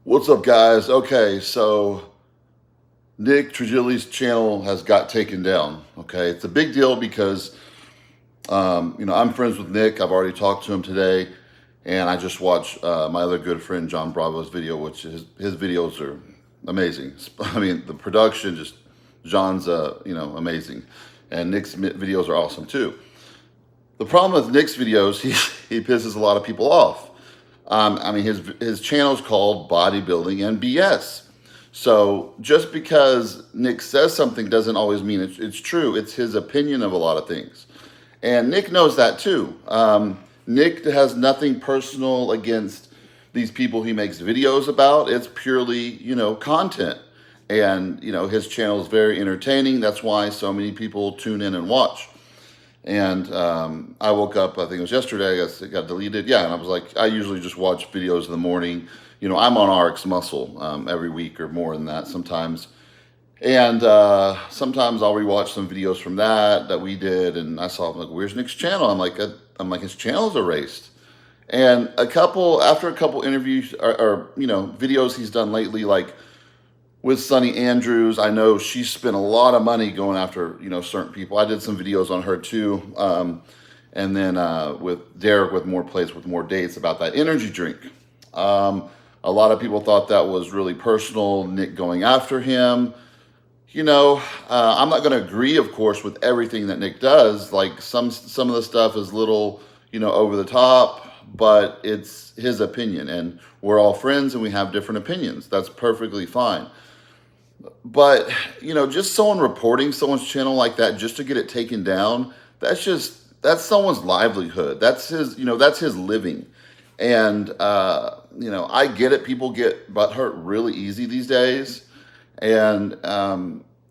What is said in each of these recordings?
What's up, guys? Okay, so Nick Trigili's channel has got taken down. Okay, it's a big deal because I'm friends with Nick. I've already talked to him today, and I just watched my other good friend John Bravo's video, which his videos are amazing. I mean, the production, just John's amazing, and Nick's videos are awesome too. The problem with Nick's videos, he pisses a lot of people off. His channel is called Bodybuilding and BS. So just because Nick says something doesn't always mean it's true. It's his opinion of a lot of things. And Nick knows that too. Nick has nothing personal against these people he makes videos about. It's purely, content. And, his channel is very entertaining. That's why so many people tune in and watch. And I woke up, I think it was yesterday, I guess it got deleted. Yeah, and I was like, I usually just watch videos in the morning. I'm on RX Muscle every week or more than that sometimes. And sometimes I'll rewatch some videos from that we did. And I saw, I'm like, where's Nick's channel? I'm like, his channel's erased. And after a couple interviews or videos he's done lately, like with Sunny Andrews, I know she spent a lot of money going after, certain people. I did some videos on her too. And then with Derek with More Plates with More Dates about that energy drink. A lot of people thought that was really personal, Nick going after him. I'm not going to agree, of course, with everything that Nick does. Like some of the stuff is little, over the top, but it's his opinion. And we're all friends and we have different opinions. That's perfectly fine. But, just someone reporting someone's channel like that just to get it taken down, that's someone's livelihood. That's his living. And, I get it. People get butthurt really easy these days. And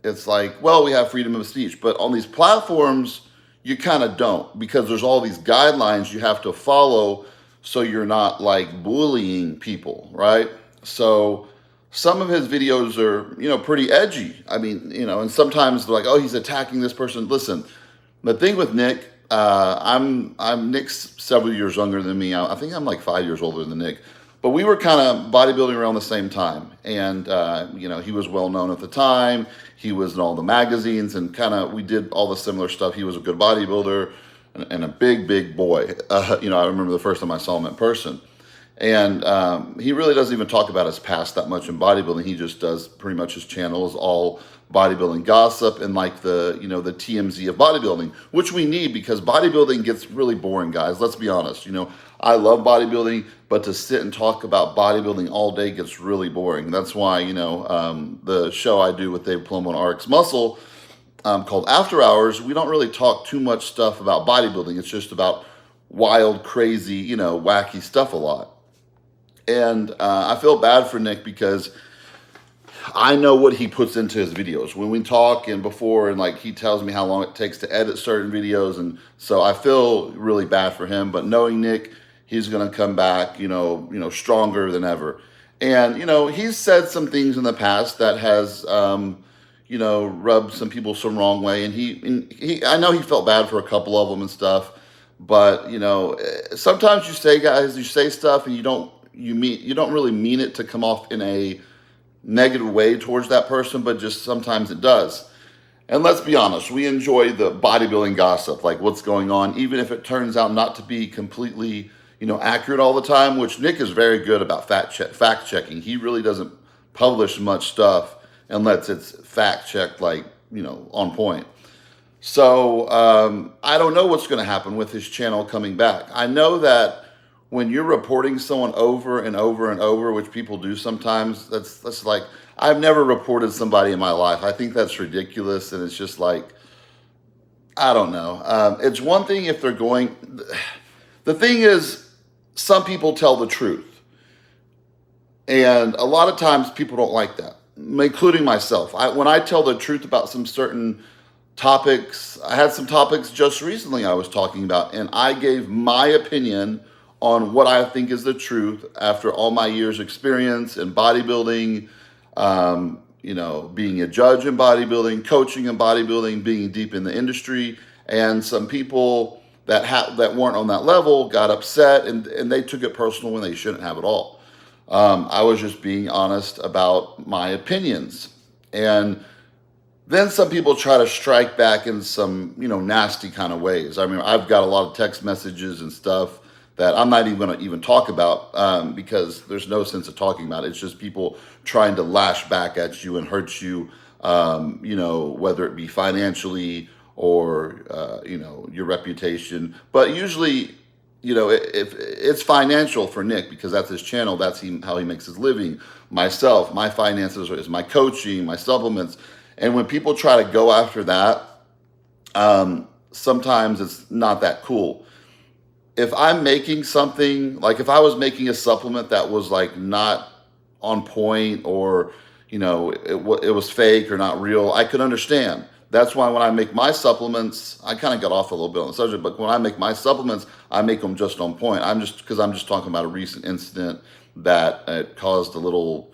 it's like, well, we have freedom of speech. But on these platforms, you kind of don't, because there's all these guidelines you have to follow so you're not like bullying people, right? So some of his videos are, pretty edgy. I mean, and sometimes they're like, oh, he's attacking this person. Listen, the thing with Nick, I'm Nick's several years younger than me. I think I'm like 5 years older than Nick. But we were kind of bodybuilding around the same time. And, he was well known at the time. He was in all the magazines and we did all the similar stuff. He was a good bodybuilder and a big, big boy. I remember the first time I saw him in person. And he really doesn't even talk about his past that much in bodybuilding. He just does pretty much his channel is all bodybuilding gossip and like the TMZ of bodybuilding, which we need because bodybuilding gets really boring, guys. Let's be honest. I love bodybuilding, but to sit and talk about bodybuilding all day gets really boring. That's why, the show I do with Dave Plum on RX Muscle called After Hours, we don't really talk too much stuff about bodybuilding. It's just about wild, crazy, wacky stuff a lot. And I feel bad for Nick because I know what he puts into his videos when we talk and before, and like he tells me how long it takes to edit certain videos. And so I feel really bad for him, but knowing Nick, he's going to come back, stronger than ever. And, he's said some things in the past that has, rubbed some people some wrong way. And I know he felt bad for a couple of them and stuff, but, sometimes you say stuff and you don't really mean it to come off in a negative way towards that person, but just sometimes it does. And let's be honest, we enjoy the bodybuilding gossip, like what's going on, even if it turns out not to be completely, accurate all the time, which Nick is very good about fact checking. He really doesn't publish much stuff unless it's fact checked, like, on point. So I don't know what's going to happen with his channel coming back. I know that when you're reporting someone over and over and over, which people do sometimes, that's like, I've never reported somebody in my life. I think that's ridiculous. And it's just like, I don't know. It's one thing if they're going, the thing is, some people tell the truth. And a lot of times people don't like that, including myself. When I tell the truth about some certain topics, I had some topics just recently I was talking about, and I gave my opinion on what I think is the truth after all my years experience in bodybuilding, being a judge in bodybuilding, coaching in bodybuilding, being deep in the industry. And some people that weren't on that level got upset and they took it personal when they shouldn't have at all. I was just being honest about my opinions. And then some people try to strike back in some, nasty kind of ways. I mean, I've got a lot of text messages and stuff that I'm not even going to even talk about because there's no sense of talking about it. It's just people trying to lash back at you and hurt you, whether it be financially or, your reputation. But usually, if it's financial for Nick because that's his channel, that's how he makes his living. Myself, my finances is my coaching, my supplements. And when people try to go after that, sometimes it's not that cool. If I'm making something, like if I was making a supplement that was like not on point or, it was fake or not real, I could understand. That's why when I make my supplements, I kind of got off a little bit on the subject, but when I make my supplements, I make them just on point. I'm just talking about a recent incident that caused a little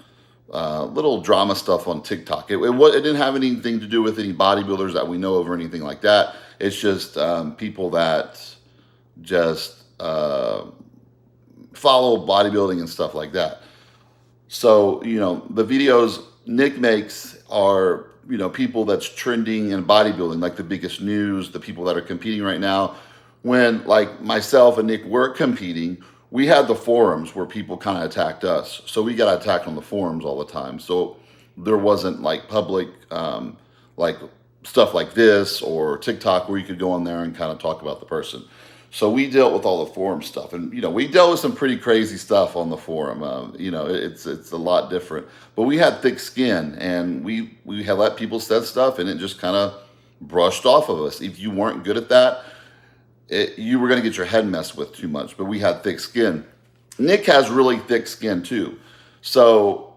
drama stuff on TikTok. It didn't have anything to do with any bodybuilders that we know of or anything like that. It's just people that just follow bodybuilding and stuff like that. So, the videos Nick makes are, people that's trending in bodybuilding, like the biggest news, the people that are competing right now. When like myself and Nick were competing, we had the forums where people kind of attacked us. So we got attacked on the forums all the time. So there wasn't like public, like stuff like this or TikTok where you could go on there and kind of talk about the person. So we dealt with all the forum stuff, and we dealt with some pretty crazy stuff on the forum. It's a lot different, but we had thick skin, and we had let people say stuff, and it just kind of brushed off of us. If you weren't good at that, you were going to get your head messed with too much. But we had thick skin. Nick has really thick skin too, so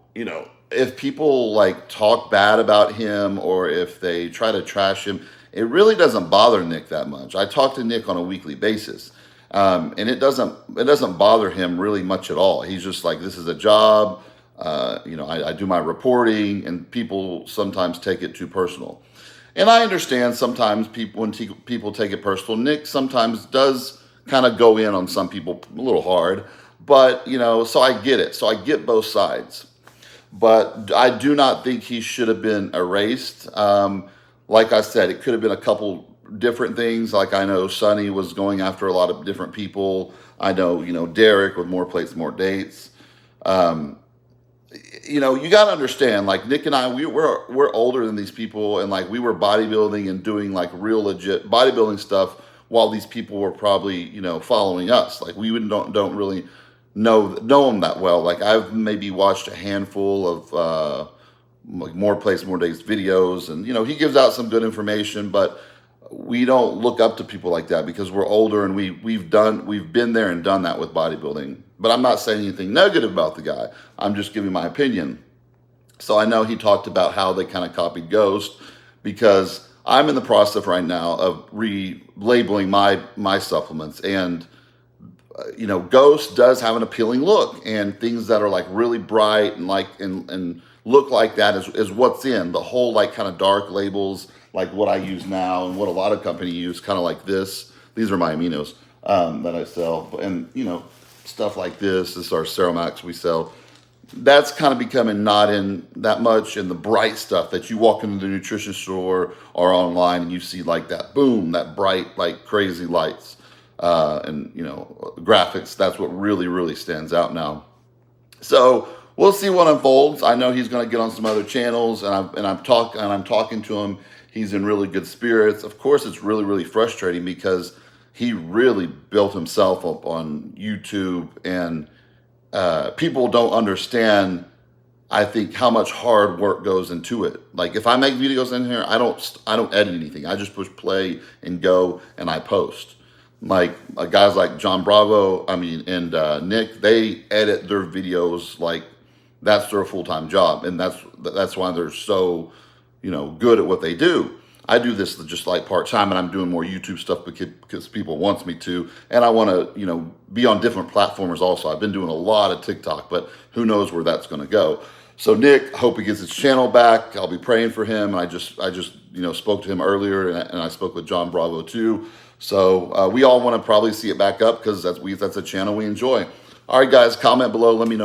if people like talk bad about him or if they try to trash him, it really doesn't bother Nick that much. I talk to Nick on a weekly basis, and it doesn't bother him really much at all. He's just like, this is a job. I do my reporting, and people sometimes take it too personal. And I understand sometimes when people take it personal. Nick sometimes does kind of go in on some people a little hard, but so I get it. So I get both sides. But I do not think he should have been erased. Like I said, it could have been a couple different things. Like I know Sonny was going after a lot of different people. I know, Derek with more plates, more dates. You got to understand, like Nick and I, we're older than these people, and like we were bodybuilding and doing like real legit bodybuilding stuff while these people were probably, following us. Like we don't really know them that well. Like I've maybe watched a handful of like more places, more days videos, and he gives out some good information, but we don't look up to people like that because we're older and we've been there and done that with bodybuilding. But I'm not saying anything negative about the guy. I'm just giving my opinion. So I know he talked about how they kind of copied Ghost, because I'm in the process right now of relabeling my supplements, and Ghost does have an appealing look, and things that are like really bright and like and look like that is what's in the whole, like kind of dark labels, like what I use now and what a lot of companies use, kind of like this. These are my aminos that I sell, and stuff like this. This is our Ceromax we sell. That's kind of becoming not in that much, in the bright stuff that you walk into the nutrition store or online and you see like that, boom, that bright, like crazy lights and graphics. That's what really stands out now. So we'll see what unfolds. I know he's going to get on some other channels, and I'm talking to him. He's in really good spirits. Of course, it's really frustrating because he really built himself up on YouTube, and people don't understand, I think, how much hard work goes into it. Like if I make videos in here, I don't edit anything. I just push play and go, and I post. Like guys like John Bravo, and Nick, they edit their videos like that's their full-time job, and that's why they're so good at what they do. I do this just like part-time, and I'm doing more YouTube stuff because people wants me to, and I want to be on different platforms also. I've been doing a lot of TikTok, but who knows where that's going to go. So Nick, hope he gets his channel back. I'll be praying for him. I just spoke to him earlier, and I spoke with John Bravo too. So we all want to probably see it back up because that's a channel we enjoy. All right, guys, comment below. Let me know.